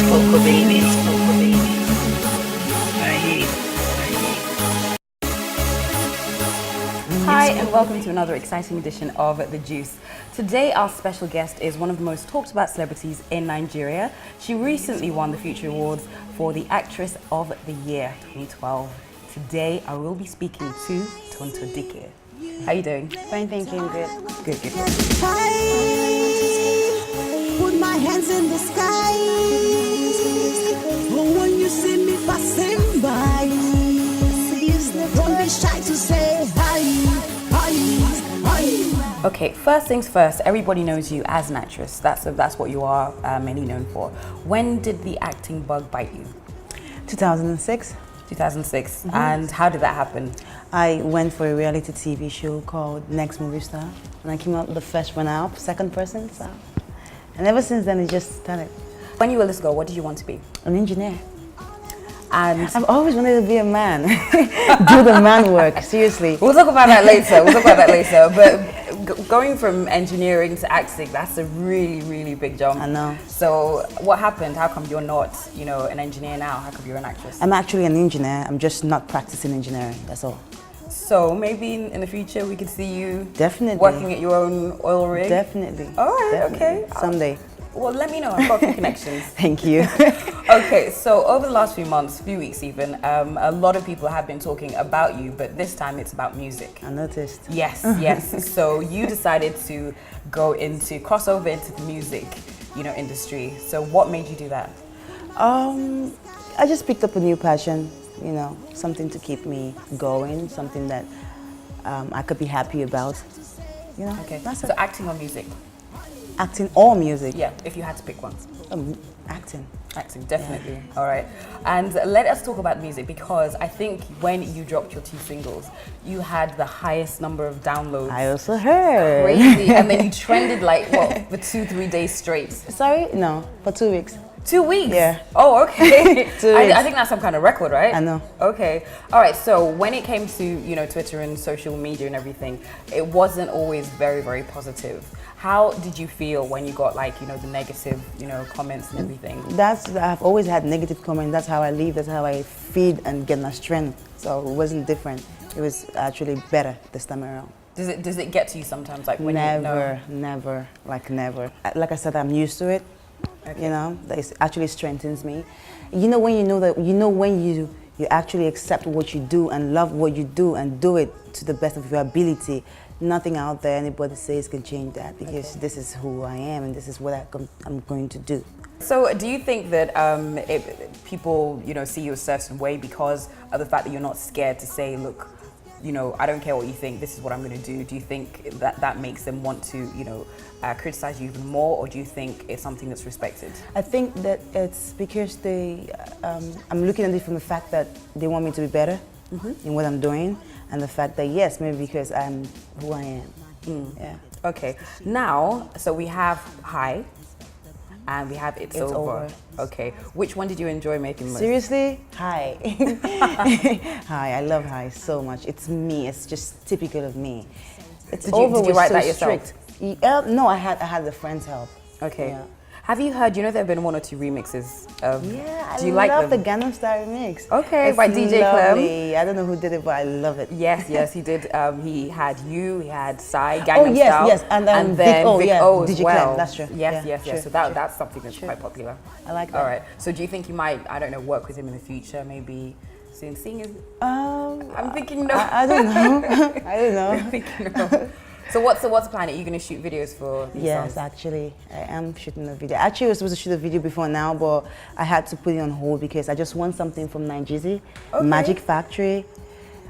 Coco babies, Coco babies. Hi and welcome to another exciting edition of The Juice. Today our special guest is one of the most talked about celebrities in Nigeria. She recently won the Future Awards for the Actress of the Year 2012. Today I will be speaking to Tonto Dikeh. How are you doing? Fine, thank you. Good. Good, good. Put my hands in the sky. Oh, when you see me passing by, don't be shy to say hi, hi, hi. Okay, first things first, everybody knows you as an actress. That's what you are mainly known for. When did the acting bug bite you? 2006. 2006. And how did that happen? I went for a reality TV show called Next Movie Star, and I came out the first runner-up, second person. So, and ever since then, it just started. When you were a little girl, what did you want to be? An engineer. And I've always wanted to be a man. Do the man work, seriously. we'll talk about that later. But going from engineering to acting, that's a really, really big jump. I know. So what happened? How come you're not, an engineer now? How come you're an actress? I'm actually an engineer. I'm just not practicing engineering. That's all. So maybe in the future we could see you Definitely working at your own oil rig. Definitely. All right. Definitely. Okay. Someday. Well, let me know. I've got a few connections. Thank you. Okay, so over the last few months, few weeks even, a lot of people have been talking about you, but this time it's about music. I noticed. Yes, yes. So you decided to cross over into the music, industry. So what made you do that? I just picked up a new passion, something to keep me going, something that I could be happy about. Okay, That's so it. acting or music? Acting or music? Yeah, if you had to pick one. Acting. Acting, definitely. Yeah. All right. And let us talk about music, because I think when you dropped your 2 singles, you had the highest number of downloads. I also heard. Crazy. And then you trended for 2-3 days straight. Sorry? No, for 2 weeks. 2 weeks? Yeah. Oh, okay. 2 weeks. I think that's some kind of record, right? I know. Okay. All right. So when it came to, Twitter and social media and everything, it wasn't always very, very positive. How did you feel when you got the negative, comments and everything? I've always had negative comments. That's how I live. That's how I feed and get my strength. So it wasn't different. It was actually better this time around. Does it get to you sometimes, when never, never. Like I said, I'm used to it. Okay. That it actually strengthens me. When you actually accept what you do and love what you do and do it to the best of your ability, nothing out there anybody says can change that, because this is who I am and this is what I'm going to do. So do you think that people, see you a certain way because of the fact that you're not scared to say, look, I don't care what you think, this is what I'm going to do? Do you think that makes them want to, criticize you even more, or do you think it's something that's respected? I think that it's because I'm looking at it from the fact that they want me to be better in what I'm doing, and the fact that, yes, maybe because I'm who I am. Yeah. Okay. Now, so we have High and we have It's Over. Okay. Which one did you enjoy making most? Seriously? Hi. Hi. I love Hi so much. It's me. It's just typical of me. It's Did Over you was write so that yourself? strict. No, I had the friends help. Okay. Yeah. Have you heard, there have been 1 or 2 remixes of... Yeah, do you like love them? the Gangnam Style remix. Okay, It's by DJ Clem. lovely. I don't know who did it, but I love it. Yes, he did. He had you, he had Psy, Gangnam Style. Yes, and then Vic O, Vic yeah, O as DJ well. Clem, that's true. Yes, Yeah, yes. true, So true. that's something that's quite popular. I like that. All right. So do you think you might, I don't know, work with him in the future, maybe soon? Seeing as I'm thinking no. I don't know. I don't know. I'm thinking no. So what's the plan? Are you going to shoot videos for these Yes, songs? actually, I am shooting a video. Actually, I was supposed to shoot a video before now, but I had to put it on hold because I just want something from Nigeria, Okay. Magic Factory.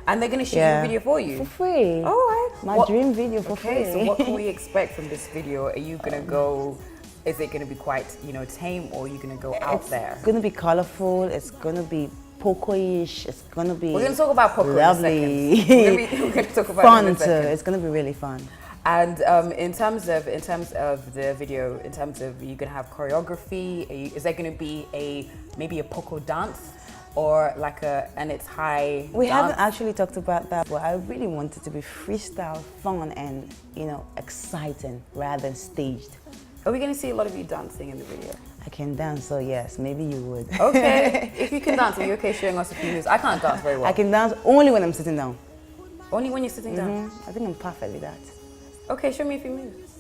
And they're going to shoot a video for you? For free. All right. My dream video for Okay, free. so what can we expect from this video? Are you going to go, is it going to be quite, tame, or are you going to go out there? It's going to be colorful. It's going to be poco-ish. It's going to be We're going to talk about Poco lovely. in a second. We're going to talk about fun it in a too. second. It's going to be really fun. And in terms of the video, in terms of, are you going to have choreography? Is there going to be maybe a Poco dance? Or and it's high We dance? haven't actually talked about that, but I really want it to be freestyle, fun, and exciting rather than staged. Are we going to see a lot of you dancing in the video? I can dance, so yes, maybe you would. Okay. If you can dance, are you okay showing us a few moves? I can't dance very well. I can dance only when I'm sitting down. Only when you're sitting down? I think I'm perfect with that. Okay, show me a few moves.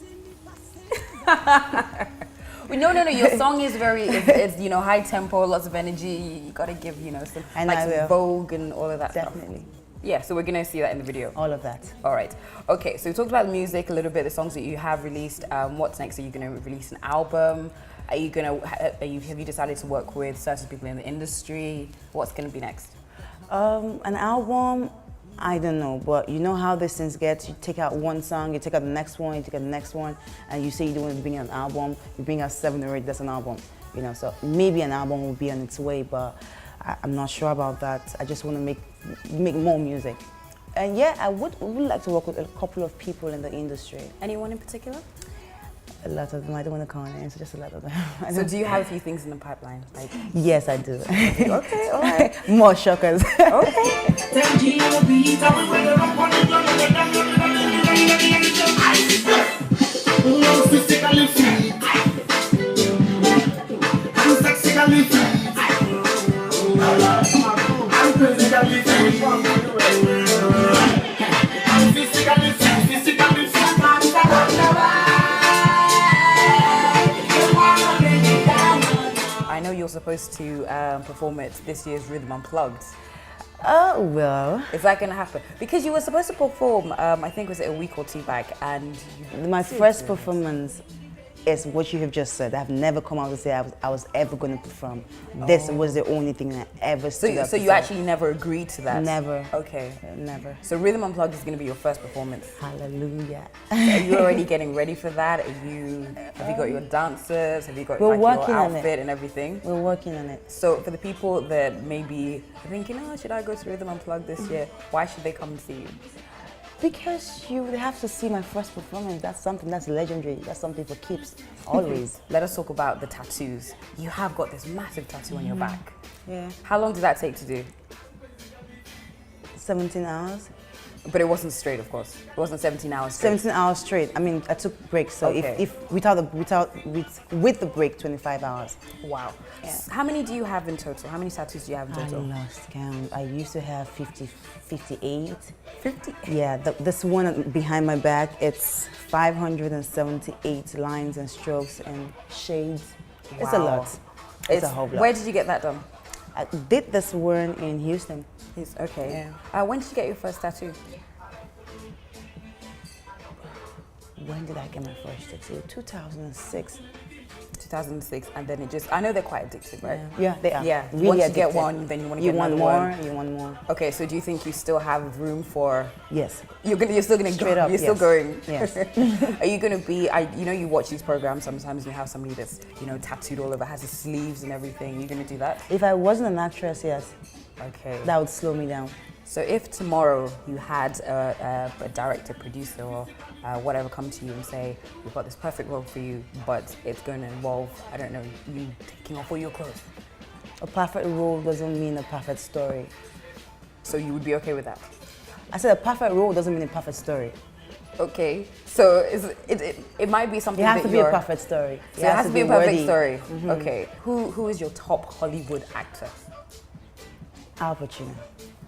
No, your song is very, it's high tempo, lots of energy. You gotta give, some, some vogue and all of that Definitely. stuff. Yeah, so we're gonna see that in the video. All of that. All right. Okay, so we talked about the music a little bit, the songs that you have released. What's next? Are you gonna release an album? Have you decided to work with certain people in the industry? What's gonna be next? An album, I don't know, but you know how these things get. You take out one song, you take out the next one, you take out the next one, and you say you don't want to bring out an album. You bring out 7 or 8, that's an album. So maybe an album will be on its way, but I'm not sure about that. I just want to make more music. And yeah, I would like to work with a couple of people in the industry. Anyone in particular? A lot of them. I don't want to call names, just a lot of them. So do you have a few things in the pipeline? Yes, I do. Okay, all right. More shockers. Okay. I know you're supposed to perform at this year's Rhythm Unplugged. Oh, well. Is that going to happen? Because you were supposed to perform, I think was it a week or two back, and... My first performance is what you have just said. I've never come out to say I was ever going to perform. This was the only thing I ever stood up So you actually never agreed to that? Never. Okay. Never. So Rhythm Unplugged is going to be your first performance? Hallelujah. So are you already getting ready for that? Have you got your dancers? Have you got your outfit and everything? We're working on it. So for the people that may be thinking, should I go to Rhythm Unplugged this year? Why should they come and see you? Because you would have to see my first performance. That's something that's legendary. That's something for keeps, always. Let us talk about the tattoos. You have got this massive tattoo on your back. Yeah. How long did that take to do? 17 hours. But it wasn't straight, of course. It wasn't 17 hours straight. 17 hours straight. I mean, I took breaks. So if with the break, 25 hours. Wow. Yeah. How many do you have in total? How many tattoos do you have in total? I lost count. I used to have 58. 50? Yeah, this one behind my back, it's 578 lines and strokes and shades. Wow. It's a lot. It's a whole lot. Where did you get that done? I did this one in Houston. Okay. Yeah. When did you get your first tattoo? When did I get my first tattoo? 2006. 2006, and then I know they're quite addictive, right? Yeah, they are. Yeah, really once you addictive. get one, then you want to get another one. You want more. Okay, so do you think you still have room for? Yes. You're still gonna straight up. You're still going. Yes. Are you gonna be? You watch these programs sometimes. You have somebody that's tattooed all over, has his sleeves and everything. Are you gonna do that? If I wasn't an actress, yes. Okay. That would slow me down. So if tomorrow you had a director, producer, or whatever come to you and say, we've got this perfect role for you, but it's going to involve, I don't know, you taking off all your clothes. A perfect role doesn't mean a perfect story. So you would be okay with that? I said a perfect role doesn't mean a perfect story. Okay, so it might be something it has to be a perfect story. So it has to be a perfect story. Mm-hmm. Okay, who is your top Hollywood actor? Al Pacino.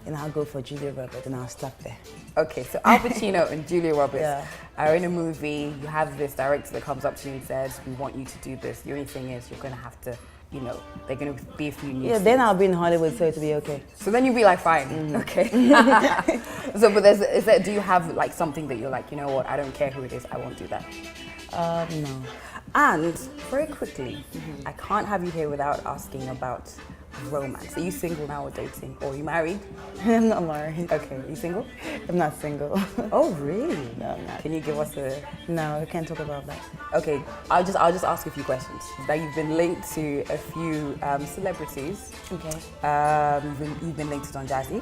And I'll go for Julia Roberts and I'll stop there. Okay, so Al Pacino and Julia Roberts are in a movie. You have this director that comes up to you and says, we want you to do this. The only thing is you're going to have to, they're going to be a few new then I'll be in Hollywood, so it'll be okay. So then you'll be like, fine, okay. But do you have like something that you're like, you know what, I don't care who it is, I won't do that? No. And very quickly, I can't have you here without asking about romance. Are you single now or dating? Or are you married? I'm not married. Okay, are you single? I'm not single. Oh, really? No, I'm not. Can you give us a... No, I can't talk about that. Okay, I'll just ask a few questions. Now, you've been linked to a few celebrities. Okay. You've been linked to Don Jazzy.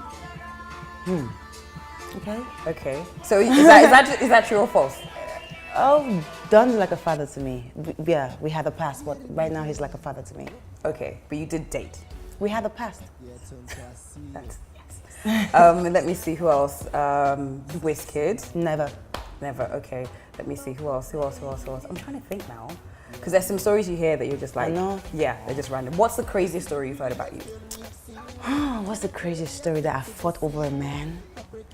Okay. Okay. So is that true or false? Oh, Don's like a father to me. We had a past, but right now he's like a father to me. Okay, but you did date. We had a past. Yes. Let me see who else. Wizkid. Never. Never. Okay. Let me see who else. I'm trying to think now. Because there's some stories you hear that you're just like, I know. yeah, they're just random. What's the craziest story you've heard about you? What's the craziest story that I fought over a man?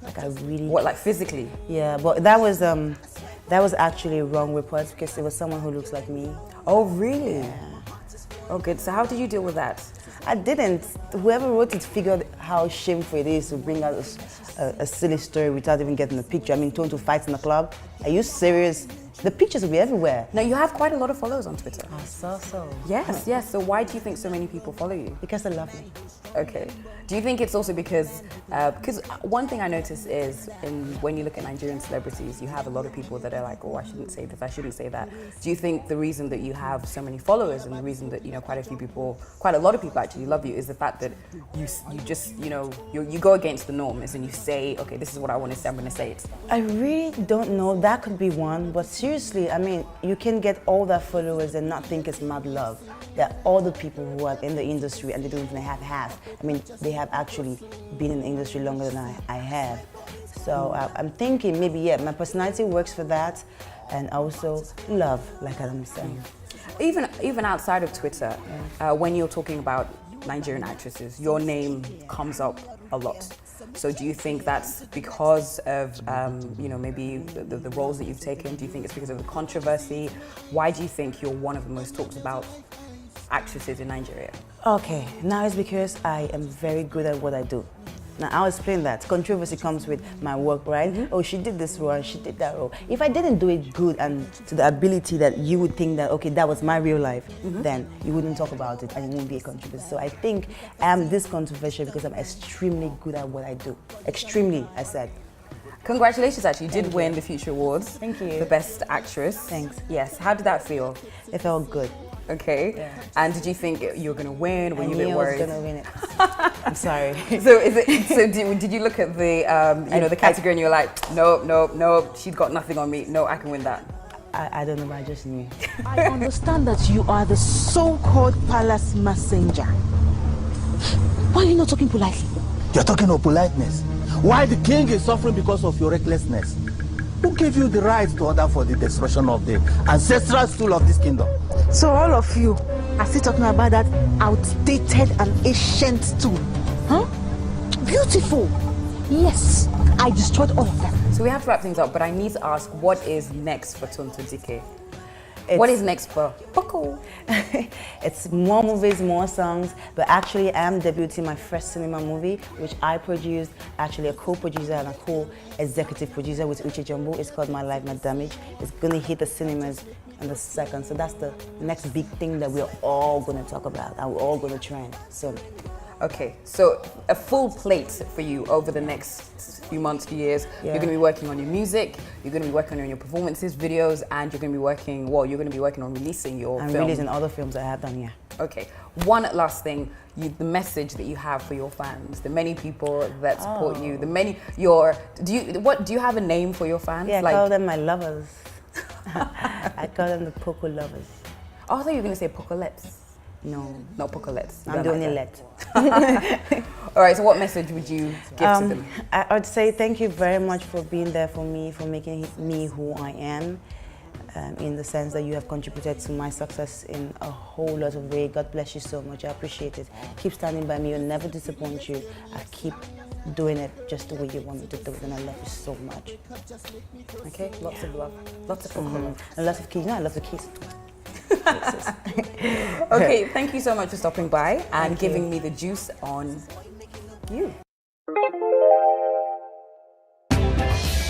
Like I really. What, like physically? Yeah, but that was actually a wrong report because it was someone who looks like me. Oh, really? Yeah. Oh, good. So how did you deal with that? I didn't. Whoever wrote it figured how shameful it is to bring out a silly story without even getting a picture. I mean, Tonto fights in the club. Are you serious? The pictures will be everywhere. Now, you have quite a lot of followers on Twitter. I saw so. Yes, yes. So why do you think so many people follow you? Because they love me. Okay. Do you think it's also because one thing I notice is when you look at Nigerian celebrities, you have a lot of people that are like, oh, I shouldn't say this, I shouldn't say that. Do you think the reason that you have so many followers and the reason that, you know, quite a lot of people actually love you is the fact that you just, you know, you go against the norms and you say, okay, this is what I want to say, I'm going to say it. I really don't know. That could be one, but seriously, I mean, you can get all that followers and not think it's mad love. There are all the people who are in the industry and they don't even have half. I mean, they have actually been in the industry longer than I have. So I'm thinking maybe, yeah, my personality works for that, and also love, like I'm saying. Even outside of Twitter, when you're talking about Nigerian actresses, your name comes up a lot. So do you think that's because of, you know, maybe the roles that you've taken? Do you think it's because of the controversy? Why do you think you're one of the most talked about actresses in Nigeria? Okay, now it's because I am very good at what I do. Now I'll explain that. Controversy comes with my work, right? Mm-hmm. Oh, she did this role and she did that role. If I didn't do it good and to the ability that you would think that, okay, that was my real life, then you wouldn't talk about it and it wouldn't be a controversy. So I think I am this controversial because I'm extremely good at what I do. Extremely, I said. Congratulations, actually. You did win the Future Awards. Thank you. The Best Actress. Thanks. Yes. How did that feel? It felt good. Okay. Yeah. And did you think you were going to win? Were you a bit worried? I was going to win it. I'm sorry. So did you look at the you know, the category and you were like, no, she's got nothing on me. No, I can win that. I don't know, but I just knew. I understand that you are the so-called palace messenger. Why are you not talking politely? You're talking of politeness. Why the king is suffering because of your recklessness? Who gave you the right to order for the destruction of the ancestral stool of this kingdom? So all of you are still talking about that outdated and ancient stool, huh? Beautiful. Yes, I destroyed all of them. So we have to wrap things up, but I need to ask, what is next for Tonto Dikeh? What is next for Poco? It's more movies, more songs, but actually I am debuting my first cinema movie, which I produced, actually a co-producer and a co-executive producer with Uche Jumbo. It's called My Life, My Damage. It's gonna hit the cinemas in the second, so that's the next big thing that we're all gonna talk about and we're all gonna trend soon. Okay, so a full plate for you over the next few months, few years. Yeah. You're going to be working on your music, you're going to be working on your performances, videos, and you're going to be working, on releasing your film. And releasing other films that I have done, yeah. Okay, one last thing, the message that you have for your fans, the many people that support you, the many, do you have a name for your fans? Yeah, I call them my lovers. I call them the Poco lovers. Oh, I thought you were going to say Pocolettes. No. Not Pocolettes. I'm doing let. All right, so what message would you give to them? I would say thank you very much for being there for me, for making me who I am, in the sense that you have contributed to my success in a whole lot of ways. God bless you so much. I appreciate it. Keep standing by me. I'll never disappoint you. I keep doing it just the way you want me to do it, and I love you so much. Okay, lots of love. Lots of Poco. And lots of kids. You know I love the kids. Okay, thank you so much for stopping by and giving me the juice on you.